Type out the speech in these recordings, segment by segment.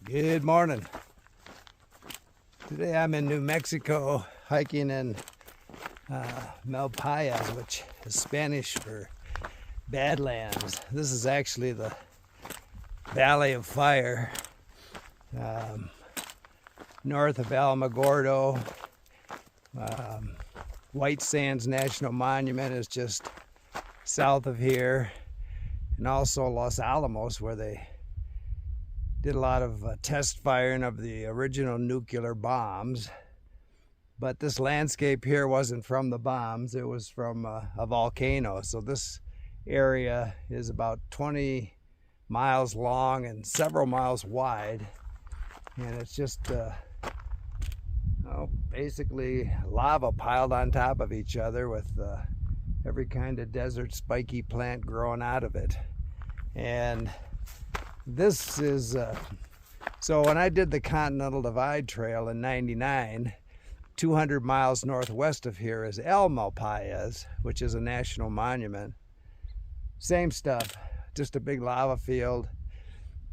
Good morning. Today I'm in New Mexico hiking in Malpayas, which is Spanish for Badlands. This is actually the Valley of Fire, north of Alamogordo. White Sands National Monument is just south of here, and also Los Alamos, where they did a lot of test firing of the original nuclear bombs. But this landscape here wasn't from the bombs, it was from a volcano. So this area is about 20 miles long and several miles wide, and it's just basically lava piled on top of each other with every kind of desert spiky plant growing out of it. And this is so when I did the Continental Divide Trail in '99, 200 miles northwest of here is El Malpayas, which is a national monument. Same stuff, just a big lava field.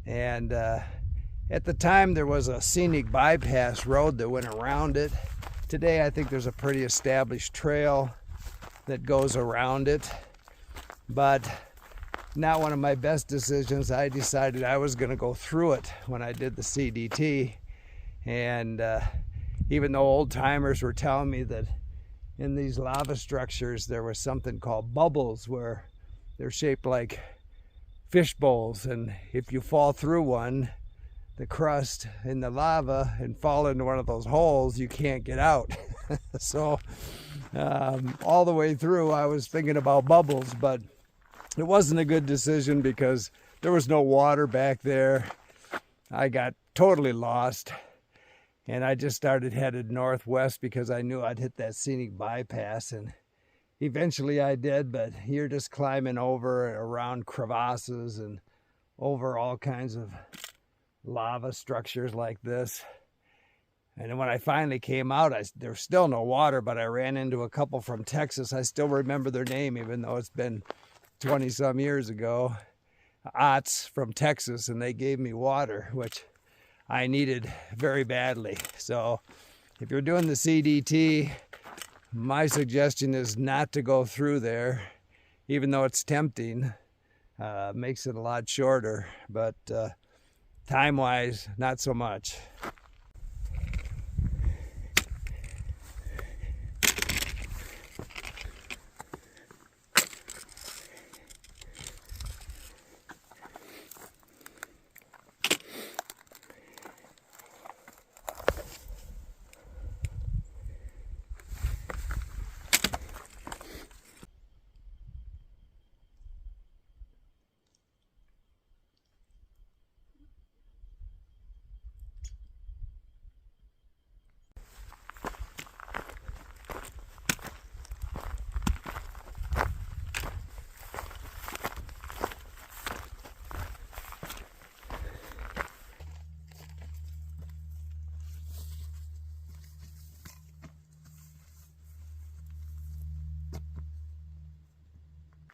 And at the time there was a scenic bypass road that went around it. Today I think there's a pretty established trail that goes around it, but not one of my best decisions. I decided I was going to go through it when I did the CDT, and even though old timers were telling me that in these lava structures there was something called bubbles where they're shaped like fish bowls, and if you fall through one, the crust in the lava, and fall into one of those holes, you can't get out. So all the way through I was thinking about bubbles, but it wasn't a good decision because there was no water back there. I got totally lost, and I just started headed northwest because I knew I'd hit that scenic bypass, and eventually I did. But you're just climbing over around crevasses and over all kinds of lava structures like this. And then when I finally came out, there was still no water, but I ran into a couple from Texas. I still remember their name, even though it's been 20 some years ago. Otts from Texas, and they gave me water, which I needed very badly. So if you're doing the CDT, my suggestion is not to go through there, even though it's tempting. Makes it a lot shorter, but time-wise, not so much.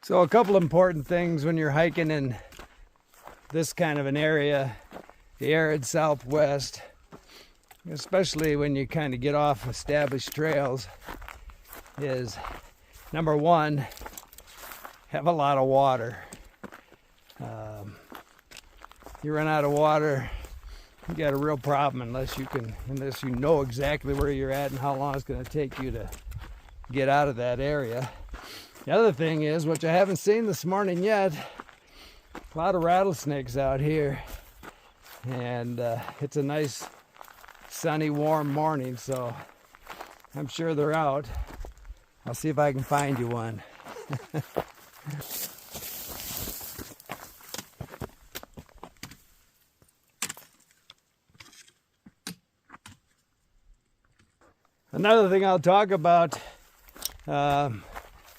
So a couple important things when you're hiking in this kind of an area, the arid Southwest, especially when you kind of get off established trails, is number one, have a lot of water. You run out of water, you got a real problem unless you know exactly where you're at and how long it's going to take you to get out of that area. The other thing is, which I haven't seen this morning yet, a lot of rattlesnakes out here, and it's a nice sunny warm morning, so I'm sure they're out. I'll see if I can find you one. Another thing I'll talk about,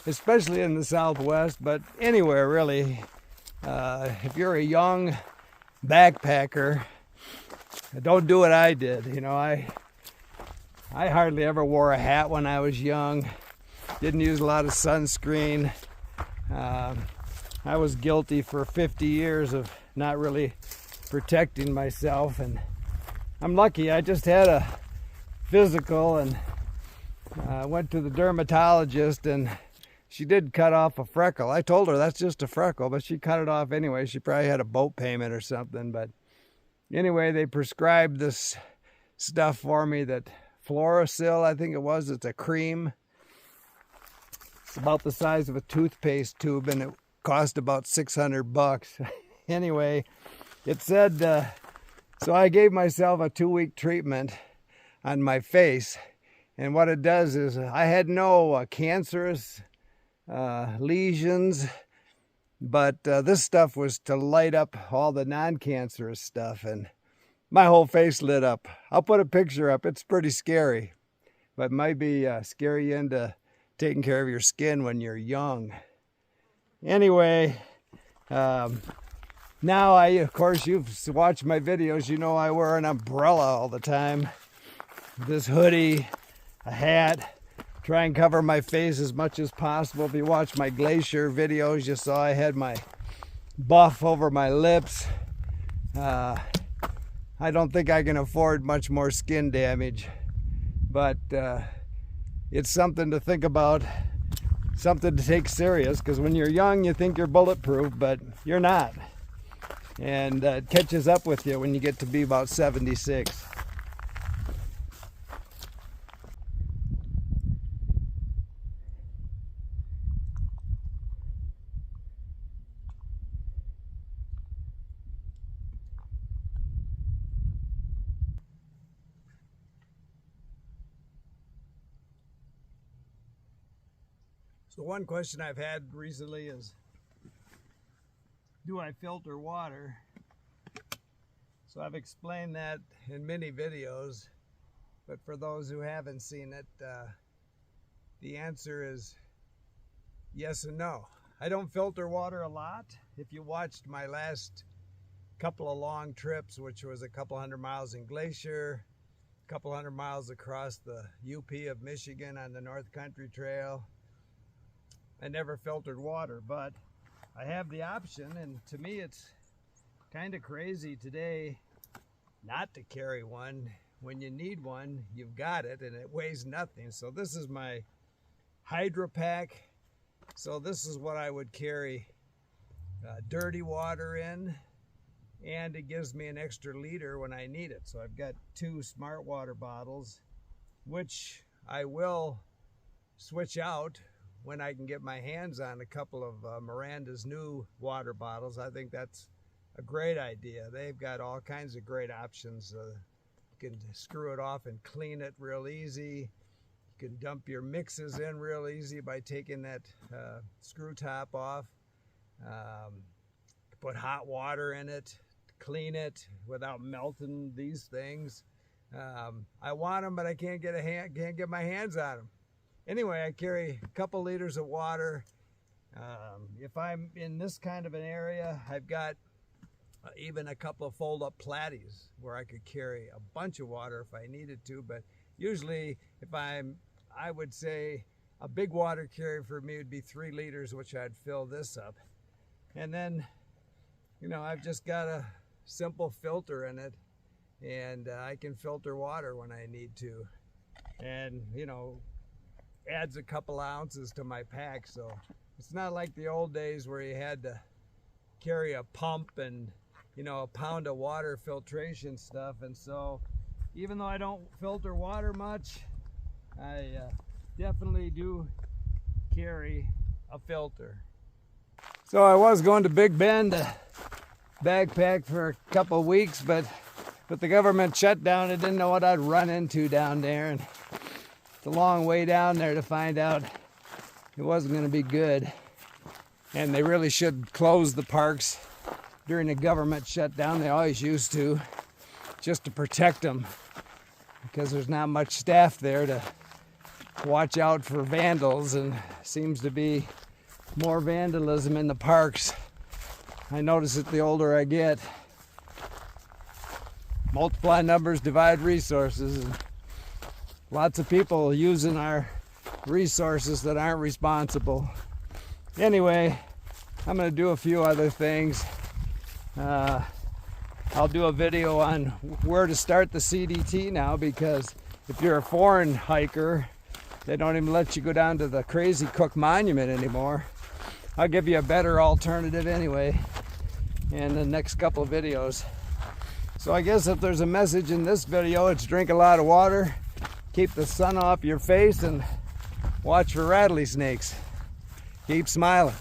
especially in the Southwest, but anywhere really, if you're a young backpacker, don't do what I did. You know, I hardly ever wore a hat when I was young, didn't use a lot of sunscreen. I was guilty for 50 years of not really protecting myself. And I'm lucky. I just had a physical and went to the dermatologist, and she did cut off a freckle. I told her that's just a freckle, but she cut it off anyway. She probably had a boat payment or something. But anyway, they prescribed this stuff for me, that Fluorosil, I think it was. It's a cream. It's about the size of a toothpaste tube, and it cost about $600. Anyway, it said, so I gave myself a 2-week treatment on my face. And what it does is, I had no cancerous lesions, but this stuff was to light up all the non-cancerous stuff, and my whole face lit up. I'll put a picture up. It's pretty scary, but it might be scare you into taking care of your skin when you're young. Anyway, now of course, you've watched my videos, you know I wear an umbrella all the time. This hoodie, a hat, try and cover my face as much as possible. If you watch my glacier videos, you saw I had my buff over my lips. I don't think I can afford much more skin damage, but it's something to think about, something to take serious, because when you're young, you think you're bulletproof, but you're not. And it catches up with you when you get to be about 76. So one question I've had recently is, do I filter water? So I've explained that in many videos, but for those who haven't seen it, the answer is yes and no. I don't filter water a lot. If you watched my last couple of long trips, which was a couple 100 miles in glacier, a couple 100 miles across the UP of Michigan on the North Country Trail, I never filtered water, but I have the option, and to me it's kind of crazy today not to carry one. When you need one, you've got it, and it weighs nothing. So this is my Hydro Pack. So this is what I would carry dirty water in, and it gives me an extra liter when I need it. So I've got 2 smart water bottles, which I will switch out when I can get my hands on a couple of Miranda's new water bottles. I think that's a great idea. They've got all kinds of great options. You can screw it off and clean it real easy. You can dump your mixes in real easy by taking that screw top off. Put hot water in it, clean it without melting these things. I want them, but I can't get my hands on them. Anyway, I carry a couple liters of water. If I'm in this kind of an area, I've got even a couple of fold-up platies where I could carry a bunch of water if I needed to. But usually, I would say a big water carry for me would be 3 liters, which I'd fill this up. And then, you know, I've just got a simple filter in it, and I can filter water when I need to. And, you know, adds a couple ounces to my pack. So it's not like the old days where you had to carry a pump and, you know, a pound of water filtration stuff. And so even though I don't filter water much, I definitely do carry a filter. So I was going to Big Bend to backpack for a couple of weeks, but the government shut down. I didn't know what I'd run into down there, and it's a long way down there to find out it wasn't going to be good. And they really should close the parks during the government shutdown. They always used to, just to protect them, because there's not much staff there to watch out for vandals, and seems to be more vandalism in the parks. I notice it the older I get. Multiply numbers, divide resources. And lots of people using our resources that aren't responsible. Anyway, I'm going to do a few other things. I'll do a video on where to start the CDT now, because if you're a foreign hiker, they don't even let you go down to the Crazy Cook Monument anymore. I'll give you a better alternative anyway in the next couple of videos. So I guess if there's a message in this video, it's drink a lot of water, keep the sun off your face, and watch for rattlesnakes. Keep smiling.